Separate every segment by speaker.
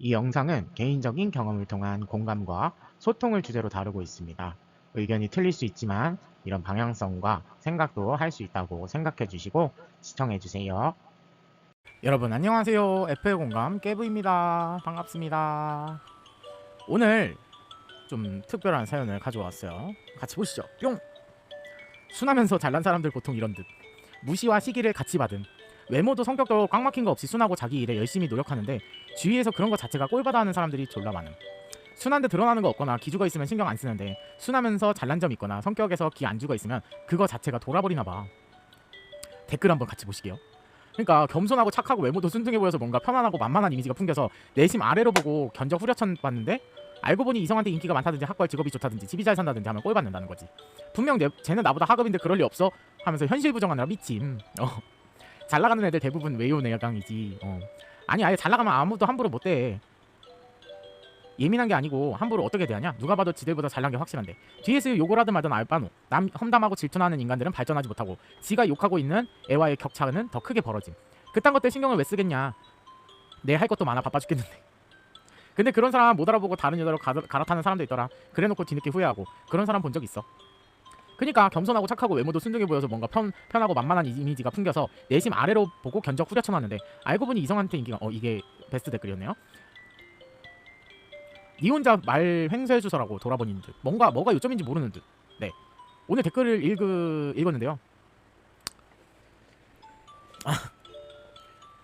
Speaker 1: 이 영상은 개인적인 경험을 통한 공감과 소통을 주제로 다루고 있습니다. 의견이 틀릴 수 있지만 이런 방향성과 생각도 할 수 있다고 생각해 주시고 시청해 주세요. 여러분 안녕하세요. F의 공감 깨부입니다. 반갑습니다. 오늘 좀 특별한 사연을 가져왔어요. 같이 보시죠. 뿅! 순하면서 잘난 사람들 보통 이런 듯. 무시와 시기를 같이 받은. 외모도 성격도 꽉 막힌 거 없이 순하고 자기 일에 열심히 노력하는데 주위에서 그런 거 자체가 꼴받아 하는 사람들이 졸라 많음. 순한데 드러나는 거 없거나 기죽어 있으면 신경 안 쓰는데 순하면서 잘난 점 있거나 성격에서 기 안 죽어 있으면 그거 자체가 돌아버리나 봐. 댓글 한번 같이 보시게요. 그러니까 겸손하고 착하고 외모도 순둥해 보여서 뭔가 편안하고 만만한 이미지가 풍겨서 내심 아래로 보고 견적 후려쳐 봤는데 알고 보니 이성한테 인기가 많다든지 학벌 직업이 좋다든지 집이 잘 산다든지 하면 꼴받는다는 거지. 분명 쟤는 나보다 하급인데 그럴 리 없어 하면서 현실 부정하느라 미침. 잘 나가는 애들 대부분 외유 내강이지. 아니 아예 잘 나가면 아무도 함부로 못 대. 예민한 게 아니고 함부로 어떻게 대하냐? 누가 봐도 지들보다 잘난 게 확실한데 뒤에서 욕을 하든 말든 알바노. 남 험담하고 질투나는 인간들은 발전하지 못하고 지가 욕하고 있는 애와의 격차는 더 크게 벌어짐. 그딴 것들 신경을 왜 쓰겠냐? 내 할 것도 많아 바빠 죽겠는데. 근데 그런 사람 못 알아보고 다른 여자로 갈아타는 사람도 있더라. 그래놓고 뒤늦게 후회하고. 그런 사람 본 적 있어. 그니까 겸손하고 착하고 외모도 순둥해 보여서 뭔가 편하고 만만한 이미지가 풍겨서 내심 아래로 보고 견적 후려쳐놨는데 알고 보니 이성한테 인기가 이게 베스트 댓글이었네요. 니 혼자 말 횡설해 주서라고 돌아보는 듯. 뭐가 요점인지 모르는 듯. 네. 오늘 댓글을 읽었는데요.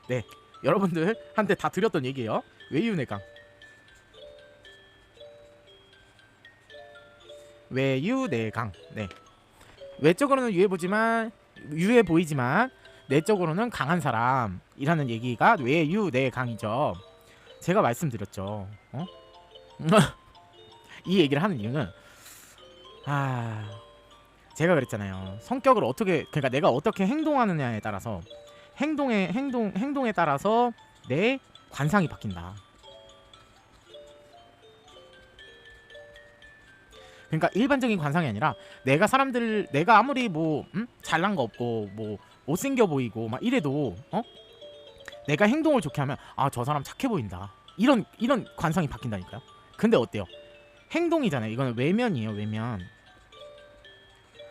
Speaker 1: 네. 여러분들한테 다 드렸던 얘기예요. 외유내강. 외유내강. 네. 외적으로는 유해 보이지만 내적으로는 강한 사람이라는 얘기가 외유내강이죠. 제가 말씀드렸죠. 이 얘기를 하는 이유는 제가 그랬잖아요. 성격을 그러니까 내가 어떻게 행동하느냐에 따라서 행동에 따라서 내 관상이 바뀐다. 그러니까 일반적인 관상이 아니라 내가 아무리 잘난 거 없고 못생겨 보이고 막 이래도 내가 행동을 좋게 하면 저 사람 착해 보인다. 이런 관상이 바뀐다니까요. 근데 어때요? 행동이잖아요. 이거는 외면이에요. 외면.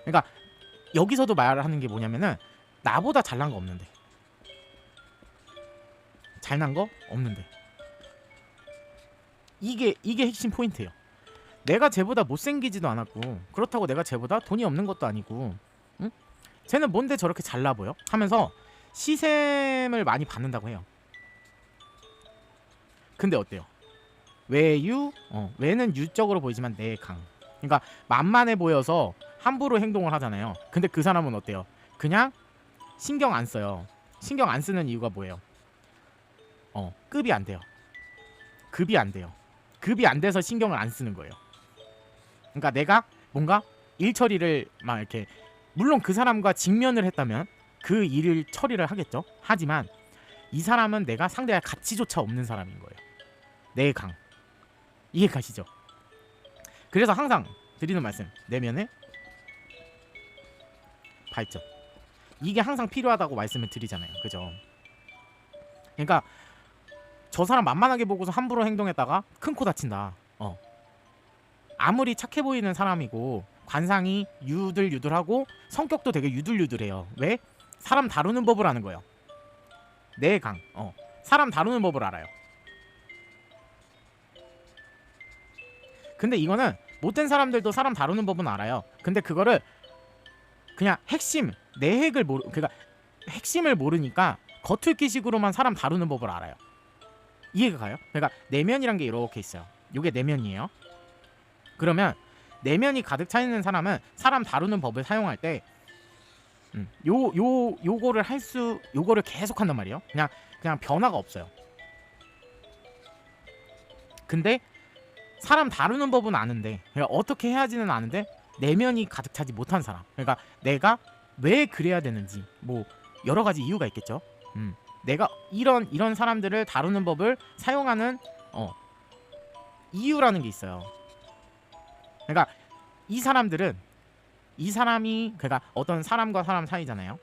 Speaker 1: 그러니까 여기서도 말하는 게 뭐냐면은 나보다 잘난 거 없는데 이게 핵심 포인트예요. 내가 쟤보다 못생기지도 않았고 그렇다고 내가 쟤보다 돈이 없는 것도 아니고 응? 쟤는 뭔데 저렇게 잘나 보여? 하면서 시샘을 많이 받는다고 해요. 근데 어때요? 외는 유적으로 보이지만 내강. 그러니까 만만해 보여서 함부로 행동을 하잖아요. 근데 그 사람은 어때요? 그냥 신경 안 써요. 신경 안 쓰는 이유가 뭐예요? 급이 안 돼요. 급이 안 돼요. 급이 안 돼서 신경을 안 쓰는 거예요. 그러니까 내가 뭔가 일 처리를 막 이렇게 물론 그 사람과 직면을 했다면 그 일을 처리를 하겠죠. 하지만 이 사람은 내가 상대할 가치조차 없는 사람인 거예요. 내강. 이해 가시죠? 그래서 항상 드리는 말씀, 내면의 발전. 이게 항상 필요하다고 말씀을 드리잖아요. 그죠? 그러니까 저 사람 만만하게 보고서 함부로 행동했다가 큰 코 다친다. 아무리 착해 보이는 사람이고 관상이 유들유들하고 성격도 되게 유들유들해요. 왜? 사람 다루는 법을 아는 거예요. 내강. 사람 다루는 법을 알아요. 근데 이거는 못된 사람들도 사람 다루는 법은 알아요. 근데 그거를 그냥 그러니까 핵심을 모르니까 겉핥기식으로만 사람 다루는 법을 알아요. 이해가 가요? 그러니까 내면이란 게 이렇게 있어요. 이게 내면이에요. 그러면 내면이 가득 차 있는 사람은 사람 다루는 법을 사용할 때 요거를 계속 한단 말이에요. 그냥 변화가 없어요. 근데 사람 다루는 법은 아는데 그러니까 어떻게 해야지는 아는데 내면이 가득 차지 못한 사람. 그러니까 내가 왜 그래야 되는지 여러 가지 이유가 있겠죠. 내가 이런 사람들을 다루는 법을 사용하는 이유라는 게 있어요. 그러니까 이 사람이 그러니까 어떤 사람과 사람 사이잖아요.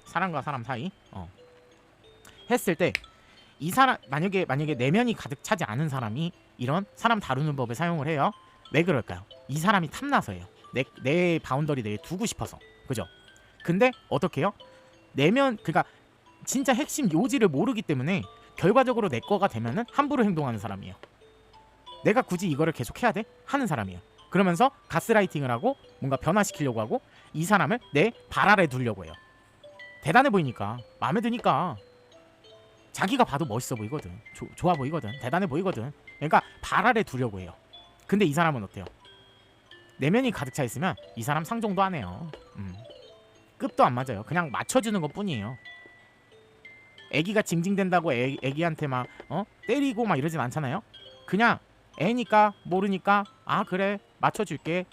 Speaker 1: 사람과 사람 사이 했을 때 이 사람 만약에 내면이 가득 차지 않은 사람이 이런 사람 다루는 법을 사용을 해요. 왜 그럴까요? 이 사람이 탐나서예요. 내 바운더리 내에 두고 싶어서. 그죠? 근데 어떻게 해요? 내면 그러니까 진짜 핵심 요지를 모르기 때문에 결과적으로 내 거가 되면은 함부로 행동하는 사람이에요. 내가 굳이 이거를 계속 해야 돼? 하는 사람이에요. 그러면서 가스라이팅을 하고 뭔가 변화시키려고 하고 이 사람을 내 발 아래 두려고 해요. 대단해 보이니까, 마음에 드니까, 자기가 봐도 멋있어 보이거든. 좋아 보이거든. 대단해 보이거든. 그러니까 발 아래 두려고 해요. 근데 이 사람은 어때요? 내면이 가득 차 있으면 이 사람 상종도 안 해요. 급도 안 맞아요. 그냥 맞춰주는 것 뿐이에요. 애기가 징징댄다고 애기한테 막 때리고 막 이러진 않잖아요. 그냥 애니까 모르니까 아 그래 맞춰줄게.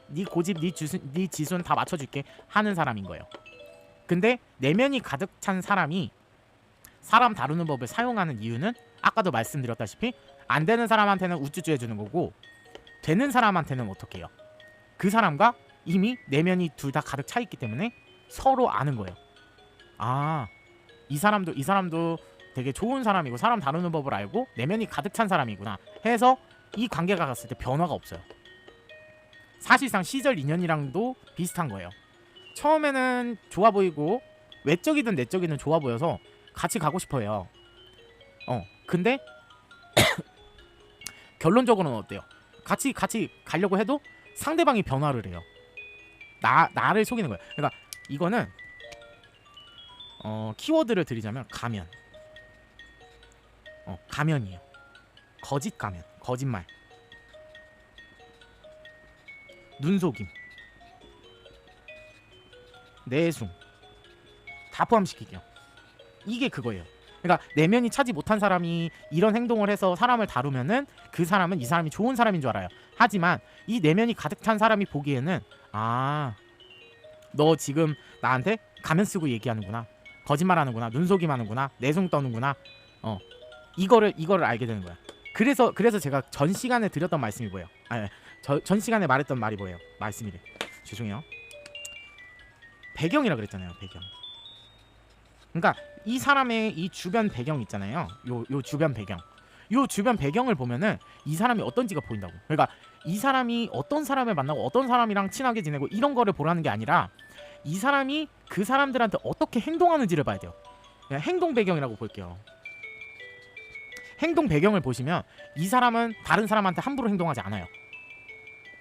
Speaker 1: 네 고집 네 지순 다 맞춰줄게 하는 사람인 거예요. 근데 내면이 가득 찬 사람이 사람 다루는 법을 사용하는 이유는 아까도 말씀드렸다시피 안 되는 사람한테는 우쭈쭈 해주는 거고 되는 사람한테는 어떻게 해요? 그 사람과 이미 내면이 둘 다 가득 차 있기 때문에 서로 아는 거예요. 아, 이 사람도 되게 좋은 사람이고 사람 다루는 법을 알고 내면이 가득 찬 사람이구나 해서 이 관계가 갔을 때 변화가 없어요. 사실상 시절 인연이랑도 비슷한 거예요. 처음에는 좋아 보이고 외적이든 내적이든 좋아 보여서 같이 가고 싶어요. 근데 결론적으로는 어때요? 같이 가려고 해도 상대방이 변화를 해요. 나를 속이는 거예요. 그러니까 이거는 키워드를 드리자면 가면. 가면이에요. 거짓 가면, 거짓말, 눈속임, 내숭 다 포함시키게요. 이게 그거예요. 그러니까 내면이 차지 못한 사람이 이런 행동을 해서 사람을 다루면은 그 사람은 이 사람이 좋은 사람인 줄 알아요. 하지만 이 내면이 가득 찬 사람이 보기에는 아, 너 지금 나한테 가면 쓰고 얘기하는구나, 거짓말하는구나, 눈속임 하는구나, 내숭 떠는구나. 이거를 알게 되는 거야. 그래서 제가 전 시간에 드렸던 말씀이 뭐예요? 전 시간에 말했던 말이 뭐예요? 말씀이래. 죄송해요. 배경이라 그랬잖아요. 배경. 그러니까 이 사람의 이 주변 배경 있잖아요. 요 주변 배경. 요 주변 배경을 보면은 이 사람이 어떤지가 보인다고. 그러니까 이 사람이 어떤 사람을 만나고 어떤 사람이랑 친하게 지내고 이런 거를 보라는 게 아니라 이 사람이 그 사람들한테 어떻게 행동하는지를 봐야 돼요. 그냥 행동 배경이라고 볼게요. 행동 배경을 보시면 이 사람은 다른 사람한테 함부로 행동하지 않아요.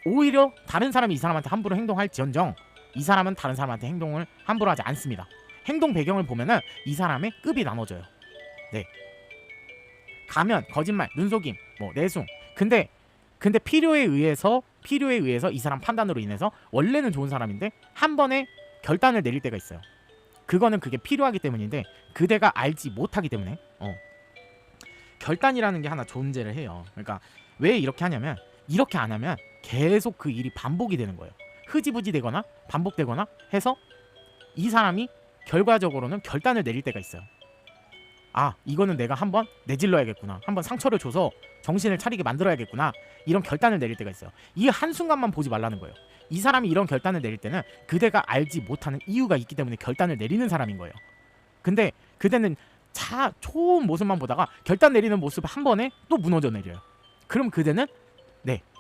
Speaker 1: 오히려 다른 사람이 이 사람한테 함부로 행동할지언정 이 사람은 다른 사람한테 행동을 함부로 하지 않습니다. 행동 배경을 보면은 이 사람의 급이 나눠져요. 네. 가면, 거짓말, 눈속임, 뭐 내숭. 근데 필요에 의해서 이 사람 판단으로 인해서 원래는 좋은 사람인데 한 번에 결단을 내릴 때가 있어요. 그게 필요하기 때문인데 그대가 알지 못하기 때문에 결단이라는 게 하나 존재를 해요. 그러니까 왜 이렇게 하냐면 이렇게 안 하면 계속 그 일이 반복이 되는 거예요. 흐지부지 되거나 반복되거나 해서 이 사람이 결과적으로는 결단을 내릴 때가 있어요. 아, 이거는 내가 한번 내질러야겠구나, 한번 상처를 줘서 정신을 차리게 만들어야겠구나, 이런 결단을 내릴 때가 있어요. 이 한순간만 보지 말라는 거예요. 이 사람이 이런 결단을 내릴 때는 그대가 알지 못하는 이유가 있기 때문에 결단을 내리는 사람인 거예요. 근데 그대는 좋은 모습만 보다가 결단 내리는 모습 한 번에 또 무너져 내려요. 그럼 그대는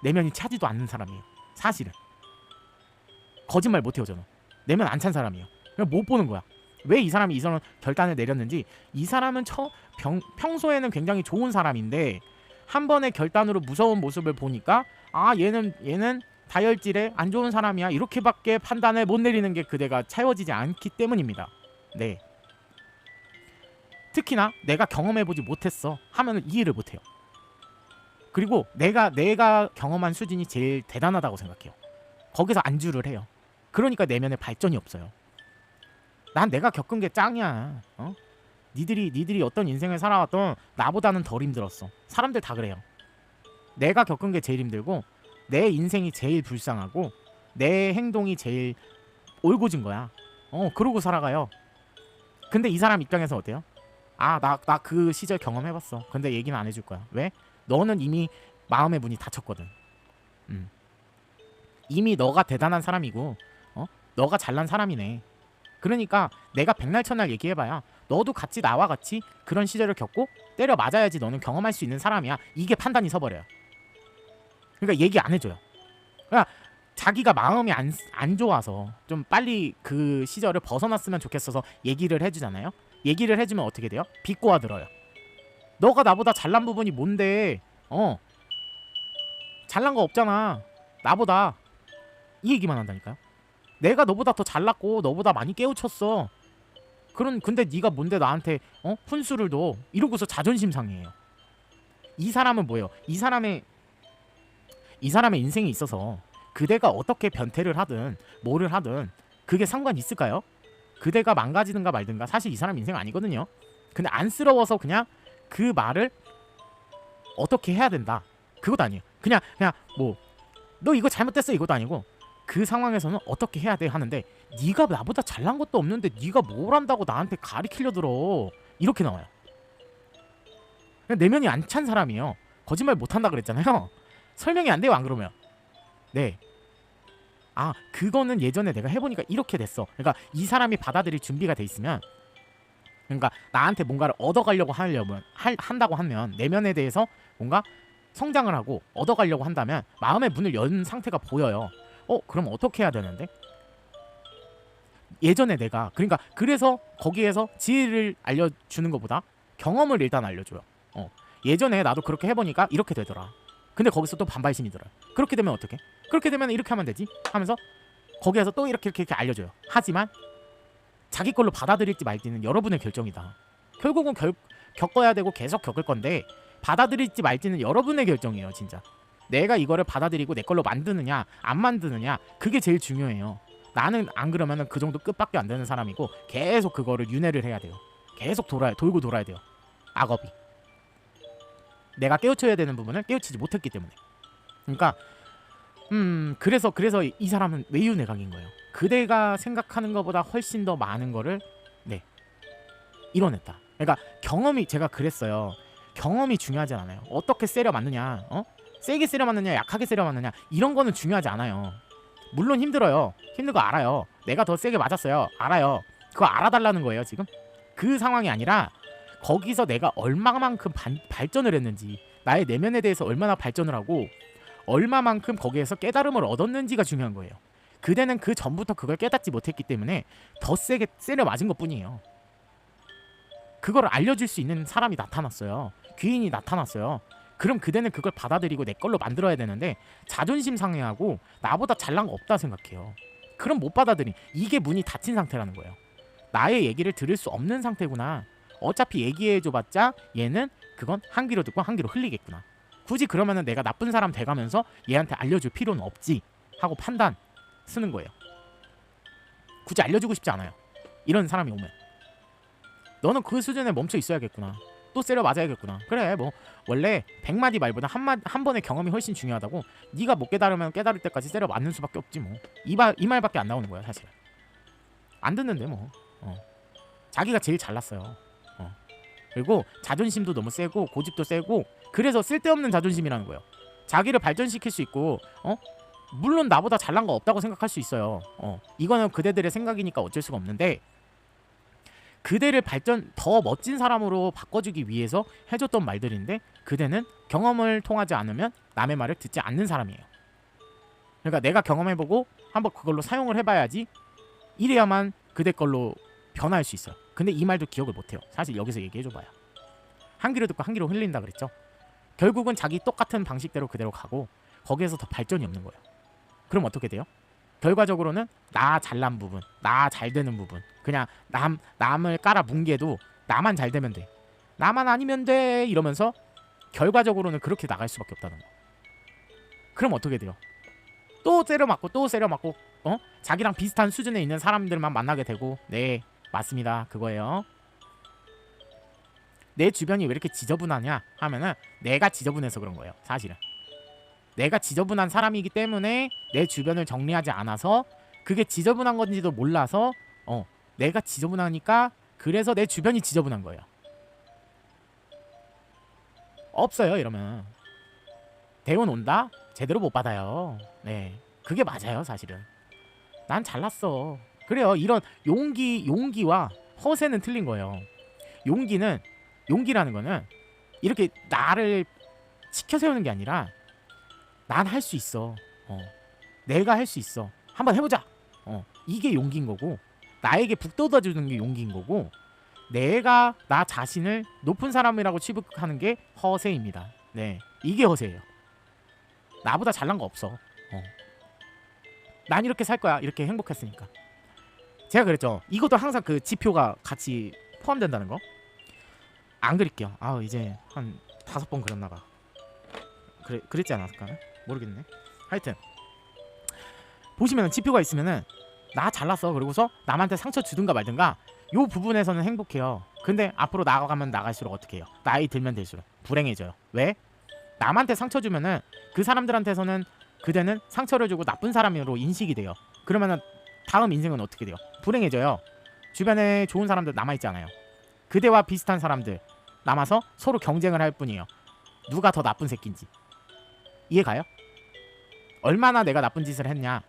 Speaker 1: 내면이 차지도 않는 사람이에요. 사실은 거짓말 못해요. 저는 내면 안 찬 사람이에요. 그냥 못 보는 거야. 왜 이 사람이 이런 결단을 내렸는지. 이 사람은 평소에는 굉장히 좋은 사람인데 한 번의 결단으로 무서운 모습을 보니까 아, 얘는 다혈질에 안 좋은 사람이야, 이렇게밖에 판단을 못 내리는 게 그대가 채워지지 않기 때문입니다. 네. 특히나 내가 경험해보지 못했어 하면은 이해를 못해요. 그리고 내가 경험한 수준이 제일 대단하다고 생각해요. 거기서 안주를 해요. 그러니까 내면에 발전이 없어요. 난 내가 겪은 게 짱이야. 니들이 어떤 인생을 살아왔던 나보다는 덜 힘들었어. 사람들 다 그래요. 내가 겪은 게 제일 힘들고 내 인생이 제일 불쌍하고 내 행동이 제일 올고진 거야. 그러고 살아가요. 근데 이 사람 입장에서 어때요? 아, 나 그 시절 경험해봤어. 근데 얘기는 안 해줄 거야. 왜? 너는 이미 마음의 문이 닫혔거든. 이미 너가 대단한 사람이고 너가 잘난 사람이네. 그러니까 내가 백날 천날 얘기해봐야 너도 같이 나와 같이 그런 시절을 겪고 때려 맞아야지 너는 경험할 수 있는 사람이야. 이게 판단이 서버려요. 그러니까 얘기 안 해줘요. 그러니까 자기가 마음이 안 좋아서 좀 빨리 그 시절을 벗어났으면 좋겠어서 얘기를 해주잖아요. 얘기를 해주면 어떻게 돼요? 비꼬아 들어요. 너가 나보다 잘난 부분이 뭔데? 잘난 거 없잖아. 나보다. 이 얘기만 한다니까요. 내가 너보다 더 잘났고 너보다 많이 깨우쳤어. 근데 네가 뭔데 나한테 훈수를 둬? 이러고서 자존심 상해요. 이 사람은 뭐예요? 이 사람의 인생에 있어서 그대가 어떻게 변태를 하든 뭐를 하든 그게 상관 있을까요? 그대가 망가지든가 말든가 사실 이 사람 인생 아니거든요. 근데 안쓰러워서 그냥 그 말을 어떻게 해야 된다. 그것도 아니에요. 그냥 뭐 너 이거 잘못됐어 이것도 아니고 그 상황에서는 어떻게 해야 돼 하는데 네가 나보다 잘난 것도 없는데 네가 뭘 한다고 나한테 가리키려 들어. 이렇게 나와요. 그냥 내면이 안 찬 사람이에요. 거짓말 못한다 그랬잖아요. 설명이 안 돼요 안 그러면. 네. 아 그거는 예전에 내가 해보니까 이렇게 됐어. 그러니까 이 사람이 받아들일 준비가 돼 있으면 그러니까 나한테 뭔가를 얻어가려고 한다고 하면 내면에 대해서 뭔가 성장을 하고 얻어가려고 한다면 마음의 문을 연 상태가 보여요. 그럼 어떻게 해야 되는데? 예전에 내가 그러니까 그래서 거기에서 지혜를 알려주는 것보다 경험을 일단 알려줘요. 예전에 나도 그렇게 해보니까 이렇게 되더라. 근데 거기서 또 반발심이 들어요. 그렇게 되면 어떡해? 그렇게 되면 이렇게 하면 되지 하면서 거기에서 또 이렇게 알려줘요. 하지만 자기 걸로 받아들일지 말지는 여러분의 결정이다. 결국은 겪어야 되고 계속 겪을 건데 받아들일지 말지는 여러분의 결정이에요. 진짜 내가 이거를 받아들이고 내 걸로 만드느냐 안 만드느냐 그게 제일 중요해요. 나는 안 그러면은 그 정도 끝밖에 안 되는 사람이고 계속 그거를 윤회를 해야 돼요. 계속 돌고 돌아야 돼요. 악업이 내가 깨우쳐야 되는 부분을 깨우치지 못했기 때문에. 그러니까 그래서 이 사람은 외유내강인 거예요. 그대가 생각하는 것보다 훨씬 더 많은 거를 이뤄냈다. 그러니까 경험이 제가 그랬어요. 경험이 중요하지 않아요. 어떻게 세려 맞느냐, 세게 세려 맞느냐, 약하게 세려 맞느냐 이런 거는 중요하지 않아요. 물론 힘들어요. 힘든 거 알아요. 내가 더 세게 맞았어요. 알아요. 그거 알아달라는 거예요 지금. 그 상황이 아니라 거기서 내가 얼마만큼 발전을 했는지 나의 내면에 대해서 얼마나 발전을 하고 얼마만큼 거기에서 깨달음을 얻었는지가 중요한 거예요. 그대는 그 전부터 그걸 깨닫지 못했기 때문에 더 세게 세려 맞은 것뿐이에요. 그걸 알려줄 수 있는 사람이 나타났어요. 귀인이 나타났어요. 그럼 그대는 그걸 받아들이고 내 걸로 만들어야 되는데 자존심 상해하고 나보다 잘난 거 없다 생각해요. 그럼 못 받아들이. 이게 문이 닫힌 상태라는 거예요. 나의 얘기를 들을 수 없는 상태구나. 어차피 얘기해줘봤자 얘는 그건 한 귀로 듣고 한 귀로 흘리겠구나. 굳이 그러면은 내가 나쁜 사람 돼가면서 얘한테 알려줄 필요는 없지 하고 판단 쓰는 거예요. 굳이 알려주고 싶지 않아요. 이런 사람이 오면 너는 그 수준에 멈춰 있어야겠구나. 또 세려 맞아야겠구나. 그래 뭐 원래 100마디 말보다 한 번의 경험이 훨씬 중요하다고. 네가 못 깨달으면 깨달을 때까지 세려 맞는 수밖에 없지 뭐. 이 말밖에 안 나오는 거야 사실. 안 듣는데 뭐. 자기가 제일 잘났어요. 그리고 자존심도 너무 세고 고집도 세고 그래서 쓸데없는 자존심이라는 거예요. 자기를 발전시킬 수 있고 물론 나보다 잘난 거 없다고 생각할 수 있어요. 이거는 그대들의 생각이니까 어쩔 수가 없는데 그대를 더 멋진 사람으로 바꿔주기 위해서 해줬던 말들인데 그대는 경험을 통하지 않으면 남의 말을 듣지 않는 사람이에요. 그러니까 내가 경험해보고 한번 그걸로 사용을 해봐야지 이래야만 그대 걸로 변화할 수 있어요. 근데 이 말도 기억을 못해요. 사실 여기서 얘기해줘봐야 한 귀로 듣고 한 귀로 흘린다 그랬죠. 결국은 자기 똑같은 방식대로 그대로 가고 거기에서 더 발전이 없는 거예요. 그럼 어떻게 돼요? 결과적으로는 나 잘난 부분, 나 잘되는 부분, 그냥 남을 깔아 뭉개도 나만 잘되면 돼, 나만 아니면 돼 이러면서 결과적으로는 그렇게 나갈 수밖에 없다는 거. 그럼 어떻게 돼요? 또 세려 맞고 또 세려 맞고 자기랑 비슷한 수준에 있는 사람들만 만나게 되고. 네 맞습니다. 그거예요. 내 주변이 왜 이렇게 지저분하냐 하면은 내가 지저분해서 그런 거예요. 사실은 내가 지저분한 사람이기 때문에 내 주변을 정리하지 않아서 그게 지저분한 건지도 몰라서 내가 지저분하니까 그래서 내 주변이 지저분한 거예요. 없어요 이러면. 대운 온다? 제대로 못 받아요. 네 그게 맞아요 사실은. 난 잘났어. 그래요. 이런 용기와 허세는 틀린 거예요. 용기라는 거는 이렇게 나를 치켜 세우는 게 아니라 난 할 수 있어. 내가 할 수 있어. 한번 해보자. 이게 용기인 거고, 나에게 북돋아주는 게 용기인 거고, 내가 나 자신을 높은 사람이라고 취급하는 게 허세입니다. 네, 이게 허세예요. 나보다 잘난 거 없어. 난 이렇게 살 거야. 이렇게 행복했으니까. 제가 그랬죠. 이것도 항상 그 지표가 같이 포함된다는 거. 안 그릴게요. 이제 한 5번 그렸나 봐. 그랬지 않았을까? 모르겠네. 하여튼 보시면 지표가 있으면은 나 잘났어. 그러고서 남한테 상처 주든가 말든가 요 부분에서는 행복해요. 근데 앞으로 나아가면 나갈수록 어떻게 해요? 나이 들면 될수록 불행해져요. 왜? 남한테 상처 주면은 그 사람들한테서는 그대는 상처를 주고 나쁜 사람으로 인식이 돼요. 그러면은 다음 인생은 어떻게 돼요? 불행해져요. 주변에 좋은 사람들 남아있지 않아요. 그대와 비슷한 사람들 남아서 서로 경쟁을 할 뿐이에요. 누가 더 나쁜 새끼인지. 이해가요? 얼마나 내가 나쁜 짓을 했냐.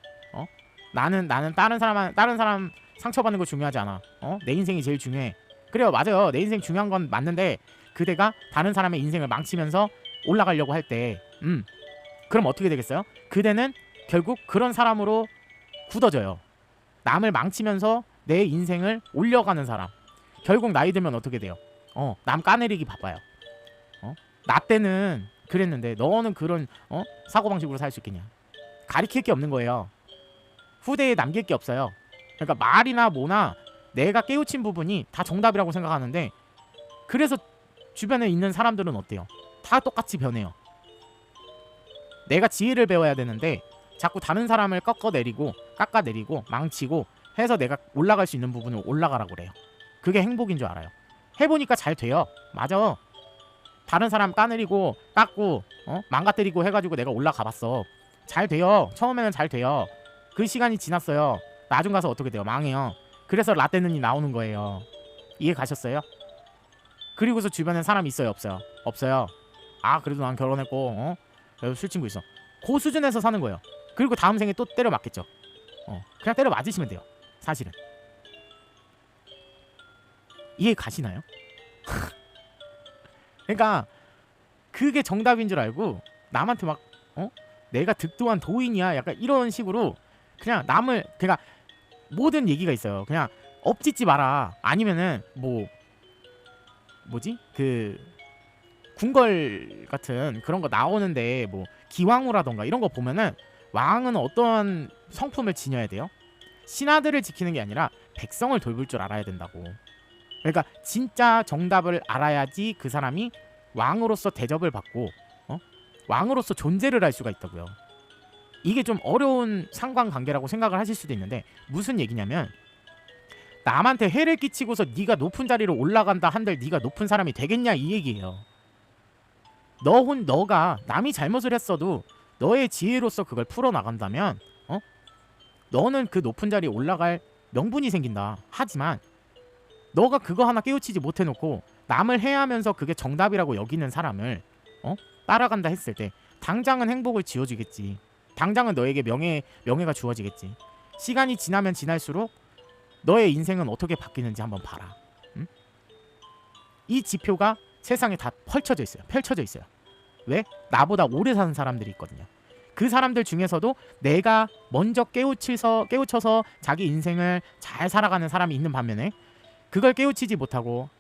Speaker 1: 나는 다른 사람 상처받는 거 중요하지 않아. 내 인생이 제일 중요해. 그래요, 맞아요. 내 인생 중요한 건 맞는데 그대가 다른 사람의 인생을 망치면서 올라가려고 할 때 그럼 어떻게 되겠어요? 그대는 결국 그런 사람으로 굳어져요. 남을 망치면서 내 인생을 올려가는 사람. 결국 나이 들면 어떻게 돼요? 남 까내리기 바빠요. 나 때는 그랬는데 너는 그런 사고방식으로 살 수 있겠냐. 가리킬 게 없는 거예요. 후대에 남길 게 없어요. 그러니까 말이나 뭐나 내가 깨우친 부분이 다 정답이라고 생각하는데, 그래서 주변에 있는 사람들은 어때요? 다 똑같이 변해요. 내가 지혜를 배워야 되는데 자꾸 다른 사람을 깎아내리고 망치고 해서 내가 올라갈 수 있는 부분을 올라가라고 그래요. 그게 행복인 줄 알아요. 해보니까 잘 돼요. 맞아. 다른 사람 까내리고 깎고 망가뜨리고 해가지고 내가 올라가 봤어. 잘 돼요. 처음에는 잘 돼요. 그 시간이 지났어요. 나중 가서 어떻게 돼요? 망해요. 그래서 라떼는이 나오는 거예요. 이해 가셨어요? 그리고서 주변에 사람 있어요? 없어요? 없어요. 그래도 난 결혼했고 그래도 술 친구 있어. 그 수준에서 사는 거예요. 그리고 다음 생에 또 때려 맞겠죠. 그냥 때려 맞으시면 돼요. 사실은. 이해 가시나요? 그러니까 그게 정답인 줄 알고 남한테 막 내가 득도한 도인이야 약간 이런 식으로 그냥 남을, 그러니까 모든 얘기가 있어요. 그냥 엎짓지 마라. 아니면은 뭐지? 그 궁궐 같은 그런 거 나오는데 뭐 기왕후라던가 이런 거 보면은 왕은 어떤 성품을 지녀야 돼요? 신하들을 지키는 게 아니라 백성을 돌볼 줄 알아야 된다고. 그러니까 진짜 정답을 알아야지 그 사람이 왕으로서 대접을 받고 왕으로서 존재를 할 수가 있다고요. 이게 좀 어려운 상관관계라고 생각을 하실 수도 있는데, 무슨 얘기냐면 남한테 해를 끼치고서 네가 높은 자리로 올라간다 한들 네가 높은 사람이 되겠냐 이 얘기예요. 너가 남이 잘못을 했어도 너의 지혜로서 그걸 풀어나간다면 너는 그 높은 자리에 올라갈 명분이 생긴다. 하지만 너가 그거 하나 깨우치지 못해놓고 남을 해하면서 그게 정답이라고 여기는 사람을 따라간다 했을 때 당장은 행복을 지어주겠지. 당장은 너에게 명예가 주어지겠지. 시간이 지나면 지날수록 너의 인생은 어떻게 바뀌는지 한번 봐라. 응? 이 지표가 세상에 다 펼쳐져 있어요. 왜? 나보다 오래 사는 사람들이 있거든요. 그 사람들 중에서도 내가 먼저 깨우쳐서 자기 인생을 잘 살아가는 사람이 있는 반면에 그걸 깨우치지 못하고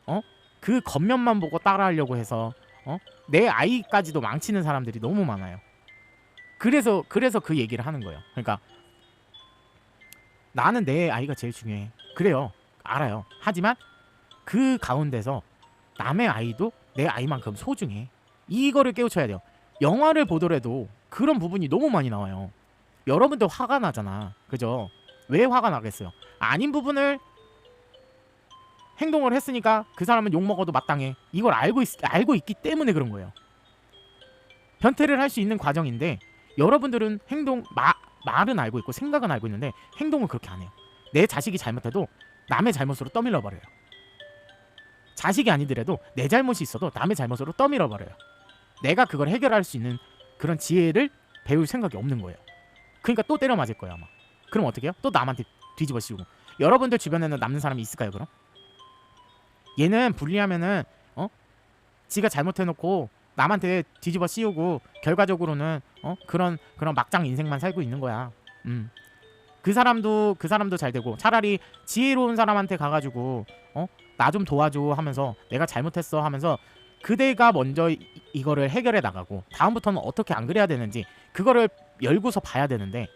Speaker 1: 그 겉면만 보고 따라하려고 해서 내 아이까지도 망치는 사람들이 너무 많아요. 그래서 그 얘기를 하는 거예요. 그러니까 나는 내 아이가 제일 중요해. 그래요. 알아요. 하지만 그 가운데서 남의 아이도 내 아이만큼 소중해. 이거를 깨우쳐야 돼요. 영화를 보더라도 그런 부분이 너무 많이 나와요. 여러분도 화가 나잖아. 그죠? 왜 화가 나겠어요? 아닌 부분을 행동을 했으니까 그 사람은 욕먹어도 마땅해. 이걸 알고 있기 때문에 그런 거예요. 변태를 할 수 있는 과정인데 여러분들은 말은 알고 있고 생각은 알고 있는데 행동은 그렇게 안 해요. 내 자식이 잘못해도 남의 잘못으로 떠밀어 버려요. 자식이 아니더라도 내 잘못이 있어도 남의 잘못으로 떠밀어 버려요. 내가 그걸 해결할 수 있는 그런 지혜를 배울 생각이 없는 거예요. 그러니까 또 때려 맞을 거예요 아마. 그럼 어떻게 해요? 또 남한테 뒤집어 씌우고. 여러분들 주변에는 남는 사람이 있을까요 그럼? 얘는 불리하면은 지가 잘못해놓고 남한테 뒤집어 씌우고 결과적으로는 그런 막장 인생만 살고 있는 거야. 그 사람도 잘 되고 차라리 지혜로운 사람한테 가가지고 나 좀 도와줘 하면서 내가 잘못했어 하면서 그대가 먼저 이거를 해결해 나가고 다음부터는 어떻게 안 그래야 되는지 그거를 열고서 봐야 되는데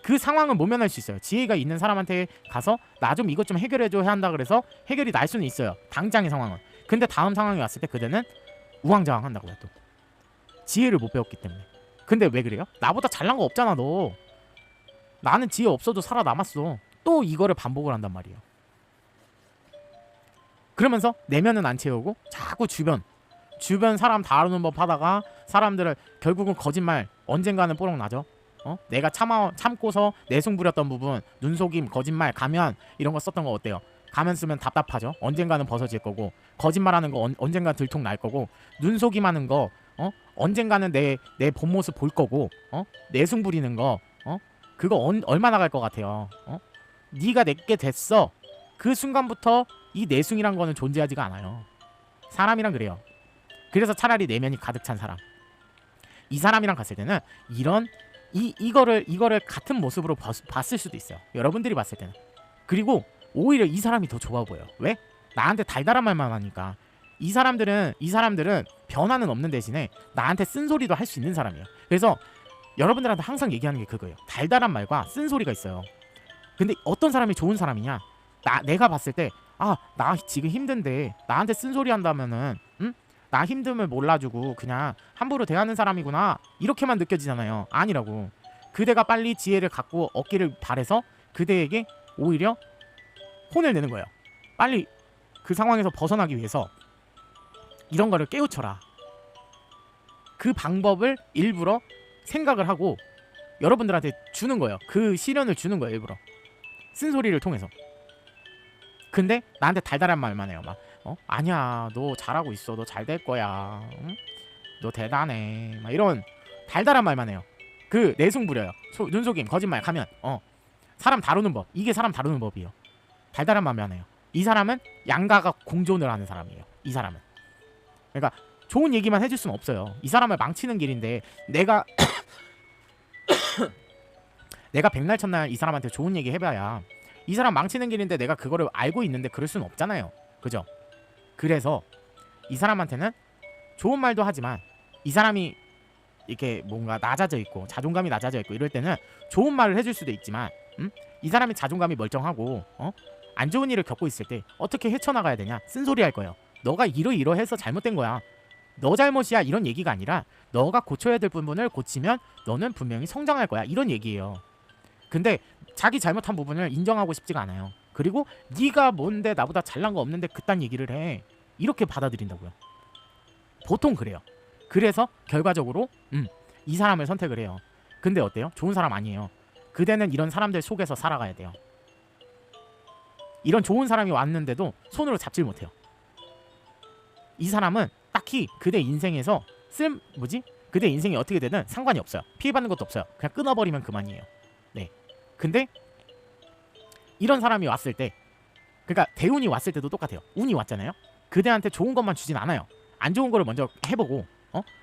Speaker 1: 그 상황을 모면할 수 있어요. 지혜가 있는 사람한테 가서 나 좀 이것 좀 해결해줘 해야 한다 그래서 해결이 날 수는 있어요. 당장의 상황은. 근데 다음 상황이 왔을 때 그대는 우왕좌왕 한다고요. 또 지혜를 못 배웠기 때문에. 근데 왜 그래요? 나보다 잘난 거 없잖아 너. 나는 지혜 없어도 살아남았어. 또 이거를 반복을 한단 말이에요. 그러면서 내면은 안 채우고 자꾸 주변 사람 다루는 법 하다가 사람들을 결국은 거짓말 언젠가는 뽀록 나죠. 내가 참고서 내숭 부렸던 부분 눈속임 거짓말 가면 이런 거 썼던 거 어때요? 가면 쓰면 답답하죠. 언젠가는 벗어질 거고 거짓말하는 거 언젠가 들통 날 거고 눈속임하는 거 언젠가는 내 본 모습 볼 거고 내숭 부리는 거 그거 얼마나 갈 것 같아요. 네가 내게 됐어. 그 순간부터 이 내숭이란 거는 존재하지가 않아요. 사람이란 그래요. 그래서 차라리 내면이 가득 찬 사람. 이 사람이랑 갔을 때는 이거를 같은 모습으로 봤을 수도 있어요. 여러분들이 봤을 때는. 그리고 오히려 이 사람이 더 좋아 보여요. 왜? 나한테 달달한 말만 하니까. 이 사람들은 변화는 없는 대신에 나한테 쓴소리도 할 수 있는 사람이에요. 그래서 여러분들한테 항상 얘기하는 게 그거예요. 달달한 말과 쓴소리가 있어요. 근데 어떤 사람이 좋은 사람이냐? 내가 봤을 때 나 지금 힘든데 나한테 쓴소리 한다면은 나 힘듦을 몰라주고 그냥 함부로 대하는 사람이구나 이렇게만 느껴지잖아요. 아니라고. 그대가 빨리 지혜를 갖고 얻기를 바래서 그대에게 오히려 혼을 내는 거예요. 빨리 그 상황에서 벗어나기 위해서 이런 거를 깨우쳐라. 그 방법을 일부러 생각을 하고 여러분들한테 주는 거예요. 그 시련을 주는 거예요. 일부러 쓴소리를 통해서. 근데 나한테 달달한 말만 해요. 막 아니야 너 잘하고 있어. 너 잘 될 거야. 응? 너 대단해. 막 이런 달달한 말만 해요. 그 내숭 부려요. 눈속임 거짓말 가면 사람 다루는 법. 이게 사람 다루는 법이에요. 달달한 말만 해요. 이 사람은 양가가 공존을 하는 사람이에요. 이 사람은. 그러니까 좋은 얘기만 해줄 수는 없어요. 이 사람을 망치는 길인데 내가 백날 첫날 이 사람한테 좋은 얘기 해봐야 이 사람 망치는 길인데 내가 그거를 알고 있는데 그럴 수는 없잖아요. 그죠? 그래서 이 사람한테는 좋은 말도 하지만 이 사람이 이렇게 뭔가 낮아져 있고 자존감이 낮아져 있고 이럴 때는 좋은 말을 해줄 수도 있지만 이 사람이 자존감이 멀쩡하고 안 좋은 일을 겪고 있을 때 어떻게 헤쳐나가야 되냐? 쓴소리 할 거예요. 너가 이러이러해서 잘못된 거야. 너 잘못이야 이런 얘기가 아니라 너가 고쳐야 될 부분을 고치면 너는 분명히 성장할 거야 이런 얘기예요. 근데 자기 잘못한 부분을 인정하고 싶지가 않아요. 그리고 네가 뭔데 나보다 잘난 거 없는데 그딴 얘기를 해 이렇게 받아들인다고요. 보통 그래요. 그래서 결과적으로 이 사람을 선택을 해요. 근데 어때요? 좋은 사람 아니에요. 그대는 이런 사람들 속에서 살아가야 돼요. 이런 좋은 사람이 왔는데도 손으로 잡질 못해요. 이 사람은 딱히 그대 인생에서 그대 인생이 어떻게 되든 상관이 없어요. 피해받는 것도 없어요. 그냥 끊어버리면 그만이에요. 네. 근데 이런 사람이 왔을 때 그러니까 대운이 왔을 때도 똑같아요. 운이 왔잖아요. 그대한테 좋은 것만 주진 않아요. 안 좋은 거를 먼저 해보고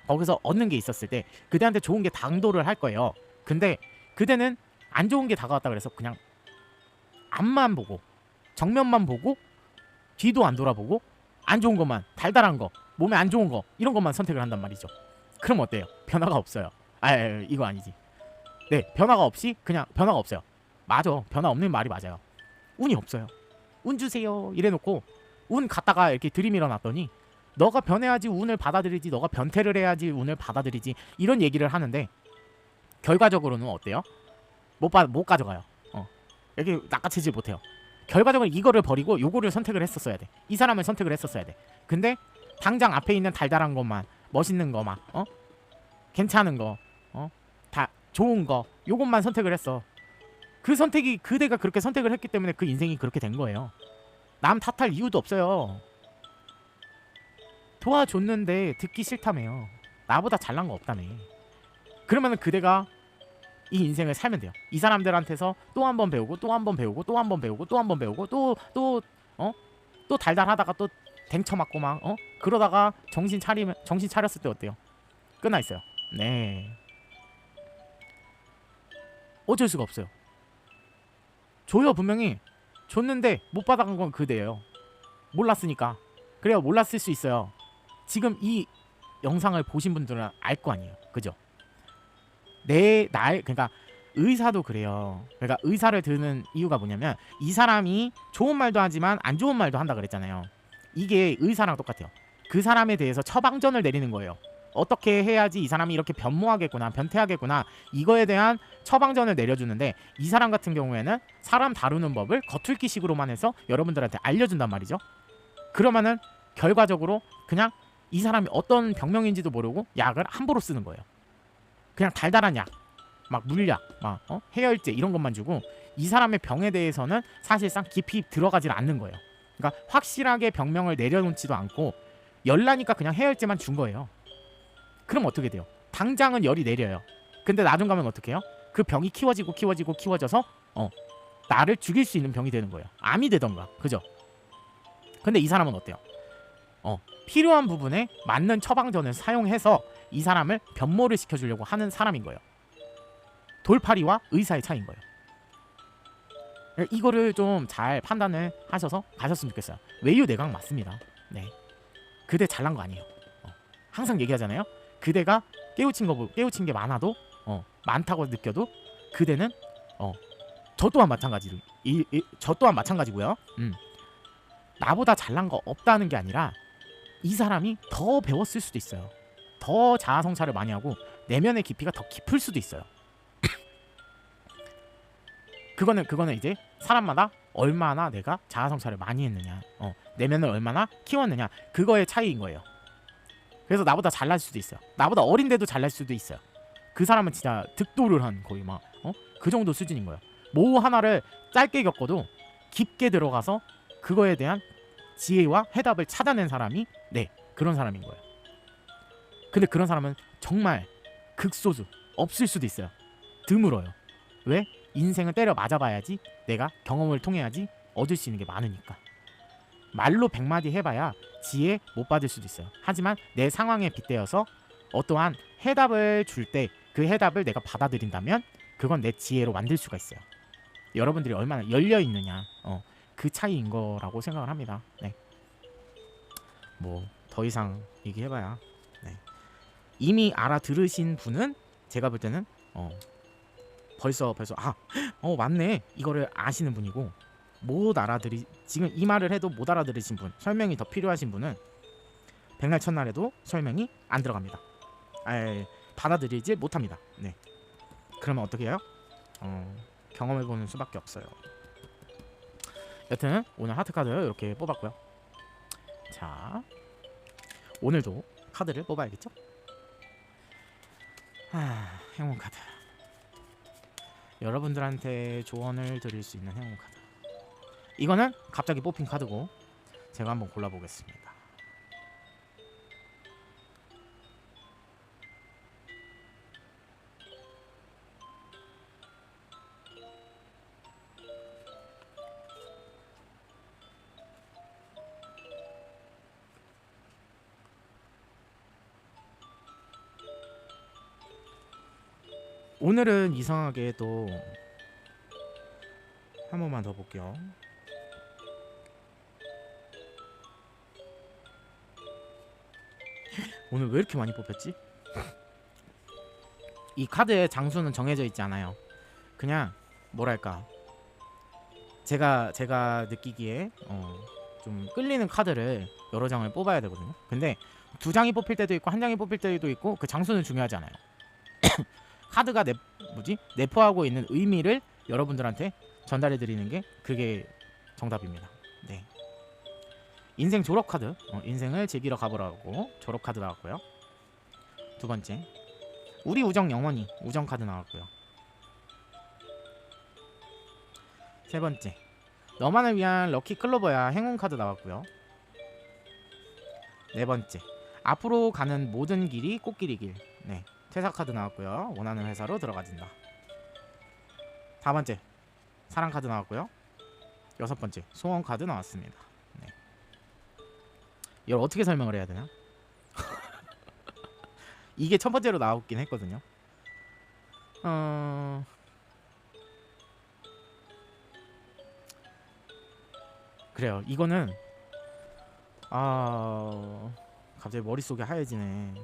Speaker 1: 거기서 얻는 게 있었을 때 그대한테 좋은 게 당도를 할 거예요. 근데 그대는 안 좋은 게 다가왔다 그래서 그냥 앞만 보고 정면만 보고 뒤도 안 돌아보고 안 좋은 것만 달달한 거 몸에 안 좋은 거 이런 것만 선택을 한단 말이죠. 그럼 어때요? 변화가 없어요. 이거 아니지. 네, 변화가 없이 그냥 변화가 없어요. 맞아. 변화 없는 말이 맞아요. 운이 없어요. 운 주세요 이래놓고 운 갖다가 이렇게 들이밀어 놨더니 너가 변해야지 운을 받아들이지 너가 변태를 해야지 운을 받아들이지 이런 얘기를 하는데 결과적으로는 어때요? 못 가져가요. 이렇게 낚아채지 못해요. 결과적으로 이거를 버리고 요거를 선택을 했었어야 돼. 이 사람을 선택을 했었어야 돼. 근데 당장 앞에 있는 달달한 것만 멋있는 거만 괜찮은 거 다 좋은 거 요것만 선택을 했어. 그 선택이 그대가 그렇게 선택을 했기 때문에 그 인생이 그렇게 된 거예요. 남 탓할 이유도 없어요. 도와줬는데 듣기 싫다며요. 나보다 잘난 거 없다며. 그러면은 그대가 이 인생을 살면 돼요. 이 사람들한테서 또 한 번 배우고 또 한 번 배우고 또 한 번 배우고 또 한 번 배우고 또 달달하다가 또 댕쳐 맞고 막 그러다가 정신 차렸을 때 어때요? 끝나 있어요. 네. 어쩔 수가 없어요. 줘요 분명히. 줬는데 못 받아간 건 그대예요. 몰랐으니까. 그래요 몰랐을 수 있어요. 지금 이 영상을 보신 분들은 알 거 아니에요. 그죠? 그러니까 의사도 그래요. 그러니까 의사를 드는 이유가 뭐냐면 이 사람이 좋은 말도 하지만 안 좋은 말도 한다 그랬잖아요. 이게 의사랑 똑같아요. 그 사람에 대해서 처방전을 내리는 거예요. 어떻게 해야지 이 사람이 이렇게 변모하겠구나 변태하겠구나 이거에 대한 처방전을 내려주는데 이 사람 같은 경우에는 사람 다루는 법을 겉핥기식으로만 해서 여러분들한테 알려준단 말이죠. 그러면은 결과적으로 그냥 이 사람이 어떤 병명인지도 모르고 약을 함부로 쓰는 거예요. 그냥 달달한 약, 막 물약, 막 해열제 이런 것만 주고 이 사람의 병에 대해서는 사실상 깊이 들어가질 않는 거예요. 그러니까 확실하게 병명을 내려놓지도 않고 열나니까 그냥 해열제만 준 거예요. 그럼 어떻게 돼요? 당장은 열이 내려요. 근데 나중 가면 어떻게 해요? 그 병이 키워져서 나를 죽일 수 있는 병이 되는 거예요. 암이 되던가. 그죠? 근데 이 사람은 어때요? 필요한 부분에 맞는 처방전을 사용해서 이 사람을 변모를 시켜주려고 하는 사람인 거예요. 돌팔이와 의사의 차이인 거예요. 이거를 좀 잘 판단을 하셔서 가셨으면 좋겠어요. 외유내강 맞습니다. 네, 그대 잘난 거 아니에요. 항상 얘기하잖아요. 그대가 깨우친 게 많아도 많다고 느껴도 그대는 저 또한 마찬가지고요. 나보다 잘난 거 없다는 게 아니라 이 사람이 더 배웠을 수도 있어요. 더 자아성찰을 많이 하고 내면의 깊이가 더 깊을 수도 있어요. 그거는 이제 사람마다 얼마나 내가 자아성찰을 많이 했느냐, 내면을 얼마나 키웠느냐 그거의 차이인 거예요. 그래서 나보다 잘날 수도 있어요. 나보다 어린데도 잘날 수도 있어요. 그 사람은 진짜 득도를 한 거의 막 그 정도 수준인 거예요. 뭐 하나를 짧게 겪어도 깊게 들어가서 그거에 대한 지혜와 해답을 찾아낸 사람이 그런 사람인 거예요. 근데 그런 사람은 정말 극소수 없을 수도 있어요. 드물어요. 왜? 인생을 때려 맞아봐야지 내가 경험을 통해야지 얻을 수 있는 게 많으니까. 말로 100마디 해봐야 지혜 못 받을 수도 있어요. 하지만 내 상황에 빗대어서 어떠한 해답을 줄 때 그 해답을 내가 받아들인다면 그건 내 지혜로 만들 수가 있어요. 여러분들이 얼마나 열려있느냐 그 차이인 거라고 생각을 합니다. 네. 뭐 더 이상 얘기해봐야 이미 알아들으신 분은 제가 볼 때는 벌써 맞네 이거를 아시는 분이고, 못 지금 이 말을 해도 못 알아들으신 분, 설명이 더 필요하신 분은 백날 첫날에도 설명이 안 들어갑니다. 받아들이지 못합니다. 네. 그러면 어떻게 해요? 경험해보는 수밖에 없어요. 여튼 오늘 하트카드 이렇게 뽑았고요. 자, 오늘도 카드를 뽑아야겠죠? 행운 카드. 여러분들한테 조언을 드릴 수 있는 행운 카드. 이거는 갑자기 뽑힌 카드고 제가 한번 골라보겠습니다. 오늘은 이상하게 또 한 번만 더 볼게요. 오늘 왜 이렇게 많이 뽑혔지? 이 카드의 장수는 정해져 있지 않아요. 그냥 뭐랄까, 제가 느끼기에 좀 끌리는 카드를 여러 장을 뽑아야 되거든요. 근데 2장이 뽑힐 때도 있고 1장이 뽑힐 때도 있고 그 장수는 중요하지 않아요. 카드가 내포하고 있는 의미를 여러분들한테 전달해 드리는 게 그게 정답입니다. 네. 인생 졸업 카드, 인생을 즐기러 가보라고 졸업 카드 나왔고요. 두 번째, 우리 우정 영원히 우정 카드 나왔고요. 세 번째, 너만을 위한 럭키 클로버야 행운 카드 나왔고요. 네 번째, 앞으로 가는 모든 길이 꽃길이길. 네, 퇴사 카드 나왔고요. 원하는 회사로 들어가진다. 4번째 사랑 카드 나왔고요. 6번째 소원 카드 나왔습니다. 네. 이걸 어떻게 설명을 해야 되나? 이게 첫 번째로 나왔긴 했거든요. 그래요. 이거는 갑자기 머릿속이 하얘지네.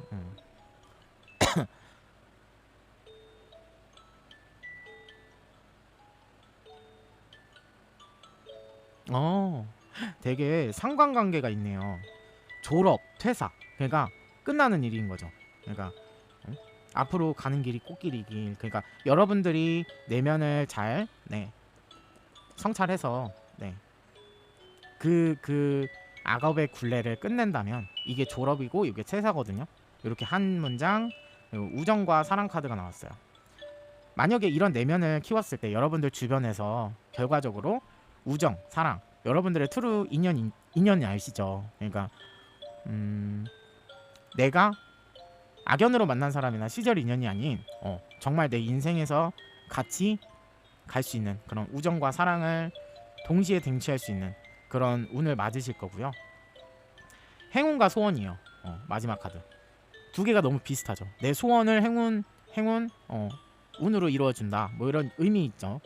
Speaker 1: 되게 상관관계가 있네요. 졸업, 퇴사. 그러니까 끝나는 일인 거죠. 그러니까 앞으로 가는 길이 꽃길이길. 그러니까 여러분들이 내면을 잘 성찰해서 그 악업의 굴레를 끝낸다면 이게 졸업이고 이게 퇴사거든요. 이렇게 한 문장 우정과 사랑 카드가 나왔어요. 만약에 이런 내면을 키웠을 때 여러분들 주변에서 결과적으로 우정, 사랑, 여러분들의 트루 인연이 아시죠? 그러니까 내가 악연으로 만난 사람이나 시절 인연이 아닌 정말 내 인생에서 같이 갈 수 있는 그런 우정과 사랑을 동시에 쟁취할 수 있는 그런 운을 맞으실 거고요. 행운과 소원이요. 마지막 카드. 두 개가 너무 비슷하죠. 내 소원을 행운 운으로 이루어준다. 뭐 이런 의미 있죠.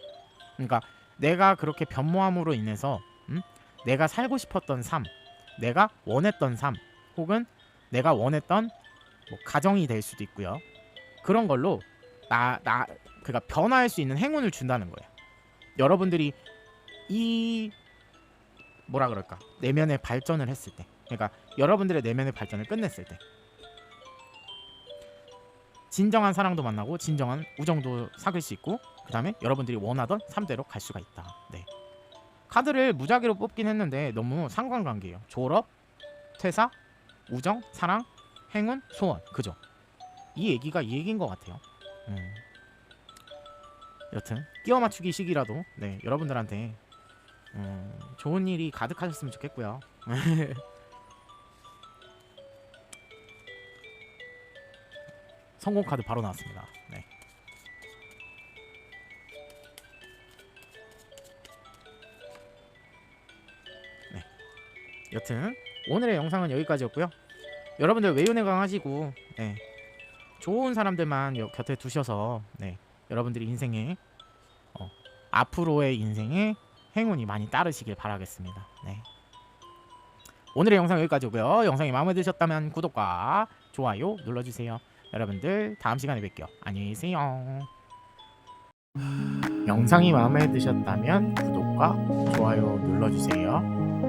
Speaker 1: 그러니까 내가 그렇게 변모함으로 인해서 내가 살고 싶었던 삶, 내가 원했던 삶, 혹은 내가 원했던 뭐 가정이 될 수도 있고요. 그런 걸로 그러니까 변화할 수 있는 행운을 준다는 거예요. 여러분들이 이 뭐라 그럴까? 내면의 발전을 했을 때, 그러니까 여러분들의 내면의 발전을 끝냈을 때 진정한 사랑도 만나고 진정한 우정도 사귈 수 있고, 그 다음에 여러분들이 원하던 삶대로 갈 수가 있다. 네. 카드를 무작위로 뽑긴 했는데 너무 상관관계예요. 졸업, 퇴사, 우정, 사랑, 행운, 소원. 그죠? 이 얘기가 이 얘기인 것 같아요. 여튼 끼워 맞추기 시기라도 여러분들한테 좋은 일이 가득하셨으면 좋겠고요. 성공 카드 바로 나왔습니다. 네. 여튼 오늘의 영상은 여기까지였고요. 여러분들 외유내강 하시고 좋은 사람들만 곁에 두셔서 여러분들이 인생에 앞으로의 인생에 행운이 많이 따르시길 바라겠습니다. 오늘의 영상 여기까지고요. 영상이 마음에 드셨다면 구독과 좋아요 눌러주세요. 여러분들 다음 시간에 뵐게요. 안녕히 계세요. 영상이 마음에 드셨다면 구독과 좋아요 눌러주세요.